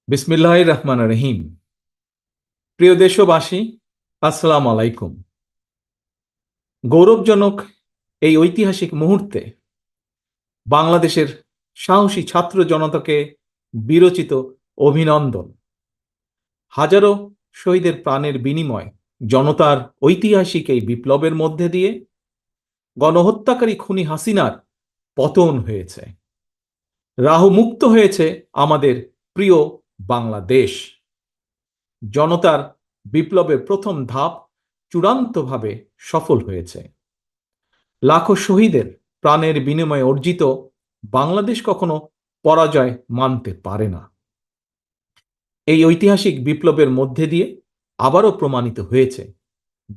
বিসমিল্লাহির রহমানির রহিম। প্রিয় দেশবাসী, আসসালামু আলাইকুম। গৌরবজনক এই ঐতিহাসিক মুহূর্তে বাংলাদেশের সাহসী ছাত্র জনতাকে বিরচিত অভিনন্দন। হাজারো শহীদের প্রাণের বিনিময় জনতার ঐতিহাসিক এই বিপ্লবের মধ্যে দিয়ে গণহত্যাকারী খুনি হাসিনার পতন হয়েছে, রাহু মুক্ত হয়েছে আমাদের প্রিয় বাংলাদেশ। জনতার বিপ্লবের প্রথম ধাপ চূড়ান্তভাবে সফল হয়েছে। লাখো শহীদের প্রাণের বিনিময়ে অর্জিত বাংলাদেশ কখনো পরাজয় মানতে পারে না। এই ঐতিহাসিক বিপ্লবের মধ্যে দিয়ে আবারও প্রমাণিত হয়েছে,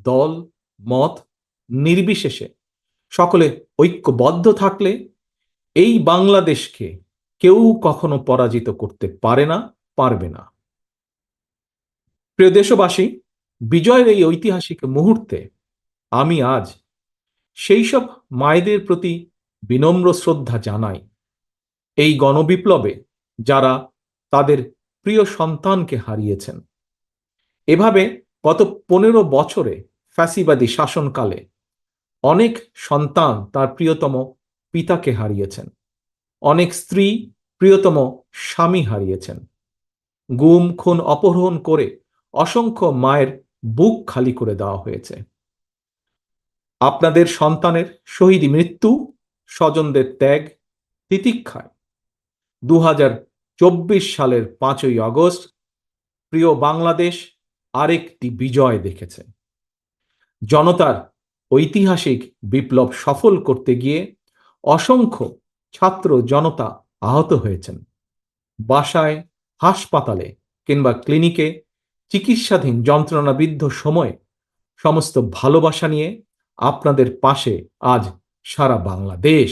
দল মত নির্বিশেষে সকলে ঐক্যবদ্ধ থাকলে এই বাংলাদেশকে কেউ কখনো পরাজিত করতে পারে না, পারবে না। প্রিয় দেশবাসী, বিজয়ের এই ঐতিহাসিক মুহূর্তে আমি আজ সেই সব মায়েদের প্রতি বিনম্র শ্রদ্ধা জানাই, এই গণবিপ্লবে যারা তাদের প্রিয় সন্তানকে হারিয়েছেন। এভাবে গত 15 বছরে ফ্যাসিবাদী শাসনকালে অনেক সন্তান তার প্রিয়তম পিতাকে হারিয়েছেন, অনেক স্ত্রী প্রিয়তম স্বামী হারিয়েছেন। গুম খুন অপহরণ করে অসংখ্য মায়ের বুক খালি করে দেওয়া হয়েছে। আপনাদের সন্তানের শহীদ মৃত্যু, স্বজনদের ত্যাগ তিতিক্ষায় 2024 সালের 5ই আগস্ট প্রিয় বাংলাদেশ আরেকটি বিজয় দেখেছে। জনতার ঐতিহাসিক বিপ্লব সফল করতে গিয়ে অসংখ্য ছাত্র জনতা আহত হয়েছেন। বাসায়, হাসপাতালে কিংবা ক্লিনিকে চিকিৎসাধীন যন্ত্রণাবিদ্ধ সময়ে সমস্ত ভালোবাসা নিয়ে আপনাদের পাশে আজ সারা বাংলাদেশ।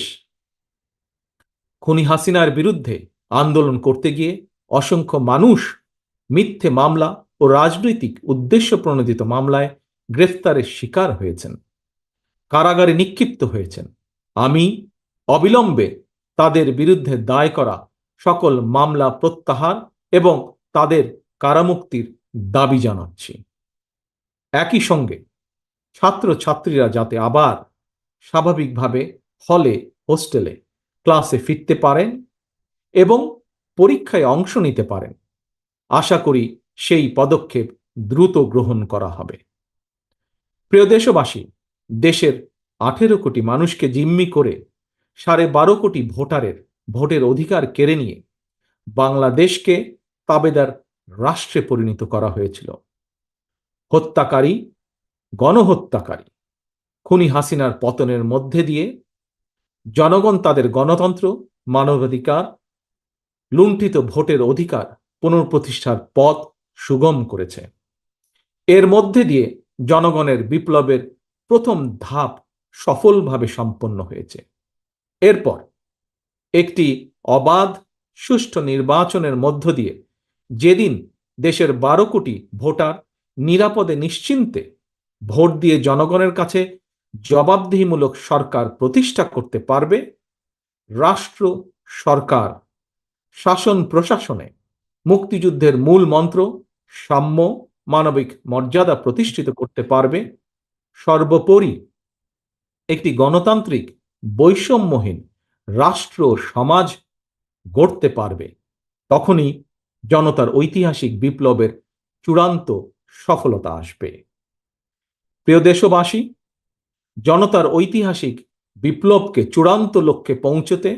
খুনি হাসিনার বিরুদ্ধে আন্দোলন করতে গিয়ে অসংখ্য মানুষ মিথ্যে মামলা ও রাজনৈতিক উদ্দেশ্য প্রণোদিত মামলায় গ্রেফতারের শিকার হয়েছেন, কারাগারে নিক্ষিপ্ত হয়েছেন। আমি অবিলম্বে তাদের বিরুদ্ধে দায় করা সকল মামলা প্রত্যাহার এবং তাদের কারামুক্তির দাবি জানাচ্ছি। একই সঙ্গে ছাত্রছাত্রীরা যাতে আবার স্বাভাবিকভাবে হলে, হোস্টেলে, ক্লাসে ফিরতে পারেন এবং পরীক্ষায় অংশ নিতে পারেন, আশা করি সেই পদক্ষেপ দ্রুত গ্রহণ করা হবে। প্রিয় দেশবাসী, দেশের 18 কোটি মানুষকে জিম্মি করে 12.5 কোটি ভোটারের ভোটের অধিকার কেড়ে নিয়ে বাংলাদেশকে তাবেদার রাষ্ট্রে পরিণত করা হয়েছিল। হত্যাকারী, গণহত্যাকারী খুনি হাসিনার পতনের মধ্যে দিয়ে জনগণ তাদের গণতন্ত্র, মানবাধিকার, লুণ্ঠিত ভোটের অধিকার পুনঃপ্রতিষ্ঠার পথ সুগম করেছে। এর মধ্যে দিয়ে জনগণের বিপ্লবের প্রথম ধাপ সফলভাবে সম্পন্ন হয়েছে। এরপর একটি অবাধ সুষ্ঠু নির্বাচনের মধ্য দিয়ে যেদিন দেশের 12 কোটি ভোটার নিরাপদে নিশ্চিন্তে ভোট দিয়ে জনগণের কাছে জবাবদিহিমূলক সরকার প্রতিষ্ঠা করতে পারবে, রাষ্ট্র, সরকার, শাসন প্রশাসনে মুক্তিযুদ্ধের মূল মন্ত্র সাম্য, মানবিক মর্যাদা প্রতিষ্ঠিত করতে পারবে, সর্বোপরি একটি গণতান্ত্রিক বৈষম্যহীন রাষ্ট্র সমাজ গড়তে পারবে, তখনই জনতার ঐতিহাসিক বিপ্লবের চূড়ান্ত সফলতা আসবে। প্রিয় দেশবাসী, জনতার ঐতিহাসিক বিপ্লবকে চূড়ান্ত লক্ষ্যে পৌঁছতে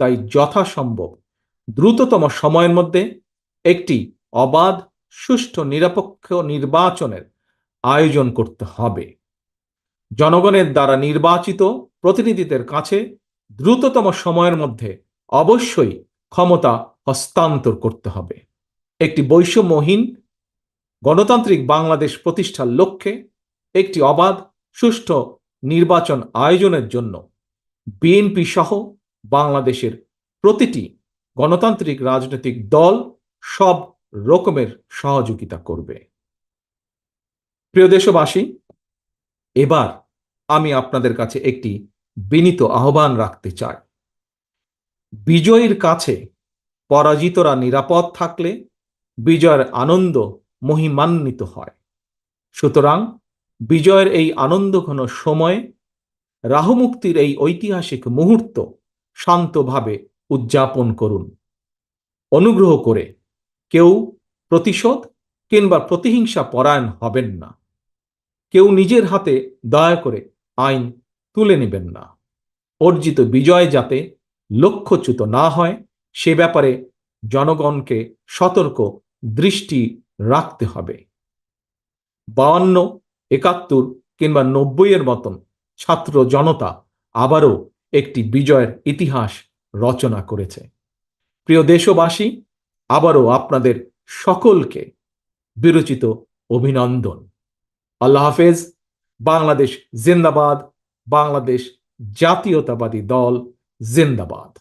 তাই যথাসম্ভব দ্রুততম সময়ের মধ্যে একটি অবাধ, সুষ্ঠু, নিরপেক্ষ নির্বাচনের আয়োজন করতে হবে। জনগণের দ্বারা নির্বাচিত প্রতিনিধিদের কাছে দ্রুততম সময়ের মধ্যে অবশ্যই ক্ষমতা হস্তান্তর করতে হবে। একটি বৈষম্যহীন গণতান্ত্রিক বাংলাদেশ প্রতিষ্ঠার লক্ষ্যে একটি অবাধ, সুষ্ঠু নির্বাচন আয়োজনের জন্য বিএনপি সহ বাংলাদেশের প্রতিটি গণতান্ত্রিক রাজনৈতিক দল সব রকমের সহযোগিতা করবে। প্রিয় দেশবাসী, এবার আমি আপনাদের কাছে একটি বিনীত আহ্বান রাখতে চাই। বিজয়ীর কাছে পরাজিতরা নিরাপদ থাকলে বিজয়ের আনন্দ মহিমান্বিত হয়। সুতরাং বিজয়ের এই আনন্দঘন সময়ে রাহুমুক্তির এই ঐতিহাসিক মুহূর্ত শান্তভাবে উদযাপন করুন। অনুগ্রহ করে কেউ প্রতিশোধ কিংবা প্রতিহিংসা পরায়ণ হবেন না। কেউ নিজের হাতে দয়া করে আইন তুলে নেবেন না। অর্জিত বিজয় যাতে লক্ষ্যচ্যুত না হয় সে ব্যাপারে জনগণকে সতর্ক দৃষ্টি রাখতে হবে। 52, 71 কিংবা 90 মতন ছাত্র জনতা আবারও একটি বিজয়ের ইতিহাস রচনা করেছে। প্রিয় দেশবাসী, আবারও আপনাদের সকলকে বিরচিত অভিনন্দন। আল্লাহ হাফেজ। বাংলাদেশ জিন্দাবাদ। বাংলাদেশ জাতীয়তাবাদী দল জিন্দাবাদ।